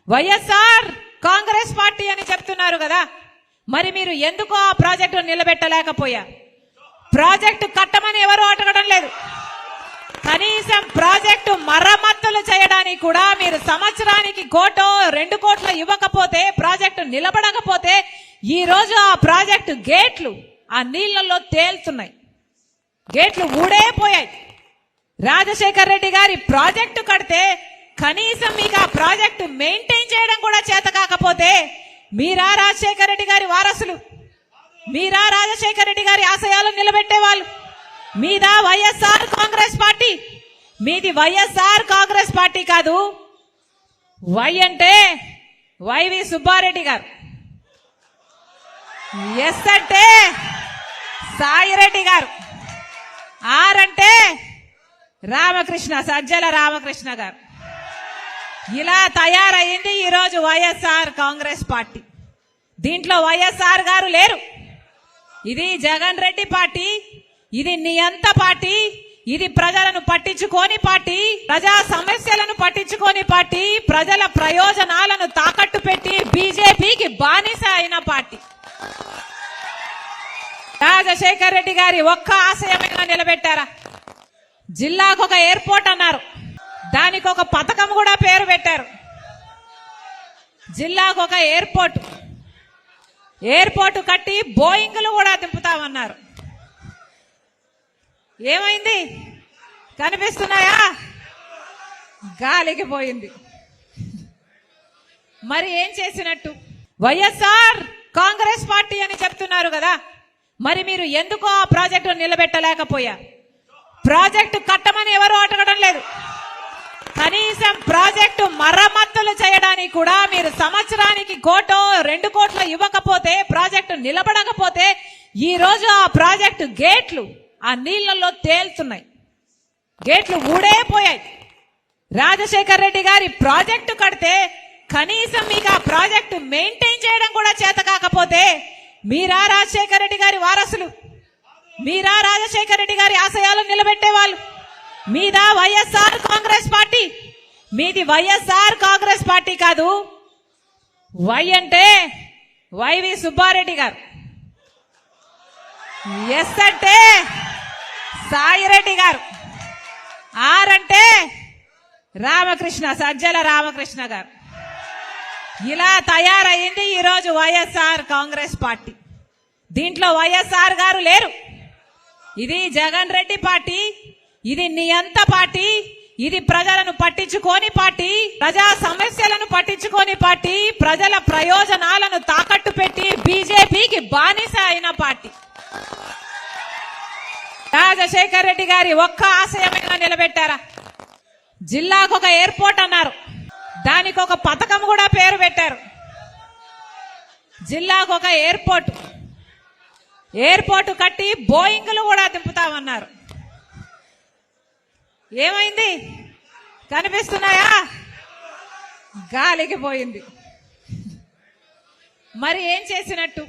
YSR Congress party అని చెప్తున్నారు కదా, మరి మీరు ఎందుకు ఆ ప్రాజెక్టు నిలబెట్టలేకపోయారు? ప్రాజెక్టు కట్టమని ఎవరు అడగడం లేదు. కనీసం ప్రాజెక్టు మరమ్మతులు చేయడానికి కూడా మీరు సంవత్సరానికి 1-2 కోట్లు ఇవ్వకపోతే, ప్రాజెక్టు నిలబడకపోతే ఈ రోజు ఆ ప్రాజెక్టు గేట్లు ఆ నీళ్లలో తేలుతున్నాయి, గేట్లు ఊడైపోయాయి. రాజశేఖర్ రెడ్డి గారి ప్రాజెక్టు కడితే కనీసం మీకు ఆ ప్రాజెక్టు మెయింటైన్ చేయడం కూడా చేత కాకపోతే మీరా రాజశేఖర్ రెడ్డి గారి వారసులు? మీరా రాజశేఖర్ రెడ్డి గారి ఆశయాలను నిలబెట్టే వాళ్ళు? మీదా వైఎస్ఆర్ కాంగ్రెస్ పార్టీ? మీది వైఎస్ఆర్ కాంగ్రెస్ పార్టీ కాదు. వై అంటే వైవి సుబ్బారెడ్డి గారు, ఎస్ అంటే సాయిరెడ్డి గారు, ఆర్ అంటే రామకృష్ణ, సజ్జల రామకృష్ణ గారు. ఇలా తయారైంది ఈరోజు వైఎస్ఆర్ కాంగ్రెస్ పార్టీ. దీంట్లో వైఎస్ఆర్ గారు లేరు. ఇది జగన్ రెడ్డి పార్టీ, ఇది నియంత పార్టీ, ఇది ప్రజలను పట్టించుకోని పార్టీ, ప్రజా సమస్యలను పట్టించుకోని పార్టీ, ప్రజల ప్రయోజనాలను తాకట్టు పెట్టి బీజేపీకి బానిస అయిన పార్టీ. రాజశేఖర్ రెడ్డి గారి ఒక్క ఆశయమైనా నిలబెట్టారా? జిల్లాకు ఒక ఎయిర్పోర్ట్ అన్నారు, దానికి ఒక పథకం కూడా పేరు పెట్టారు. జిల్లాకు ఒక ఎయిర్పోర్ట్ కట్టి బోయింగ్లు కూడా దింపుతామన్నారు. ఏమైంది? కనిపిస్తున్నాయా? గాలికి పోయింది. మరి ఏం చేసినట్టు? వైఎస్ఆర్ కాంగ్రెస్ పార్టీ అని చెప్తున్నారు కదా, మరి మీరు ఎందుకు ఆ ప్రాజెక్టు నిలబెట్టలేకపోయారు? ప్రాజెక్టు కట్టమని ఎవరు అడగడం లేదు. కనీసం ప్రాజెక్టు మరమ్మతులు చేయడానికి కూడా మీరు సంవత్సరానికి 1-2 కోట్లు ఇవ్వకపోతే, ప్రాజెక్టు నిలబడకపోతే ఈ రోజు ఆ ప్రాజెక్టు గేట్లు ఆ నీళ్లలో తేలుతున్నాయి, గేట్లు ఊడైపోయాయి. రాజశేఖర్ రెడ్డి గారి ప్రాజెక్టు కడితే కనీసం మీకు ఆ ప్రాజెక్టు మెయింటైన్ చేయడం కూడా చేత కాకపోతే మీరా రాజశేఖర్ రెడ్డి గారి వారసులు? మీరా రాజశేఖర్ రెడ్డి గారి ఆశయాలను నిలబెట్టే వాళ్ళు? మీదా వైఎస్ఆర్ కాంగ్రెస్ పార్టీ? మీది వైఎస్ఆర్ కాంగ్రెస్ పార్టీ కాదు. వై అంటే వైవి సుబ్బారెడ్డి గారు, ఎస్ అంటే సాయిరెడ్డి గారు, ఆర్ అంటే రామకృష్ణ, సజ్జల రామకృష్ణ గారు. ఇలా తయారైంది ఈరోజు వైఎస్ఆర్ కాంగ్రెస్ పార్టీ. దీంట్లో వైఎస్ఆర్ గారు లేరు. ఇది జగన్ రెడ్డి పార్టీ, ఇది నియంత పార్టీ, ఇది ప్రజలను పట్టించుకోని పార్టీ, ప్రజా సమస్యలను పట్టించుకోని పార్టీ, ప్రజల ప్రయోజనాలను తాకట్టు పెట్టి బీజేపీకి బానిస అయిన పార్టీ. రాజశేఖర్ రెడ్డి గారి ఒక్క ఆశయమైనా నిలబెట్టారా? జిల్లాకు ఒక ఎయిర్పోర్ట్ అన్నారు, దానికి ఒక పథకం కూడా పేరు పెట్టారు. జిల్లాకు ఒక ఎయిర్పోర్ట్ కట్టి బోయింగ్లు కూడా దింపుతామన్నారు. ఏమైంది? కనిపిస్తున్నాయా? గాలికి పోయింది. మరి ఏం చేసినట్టు?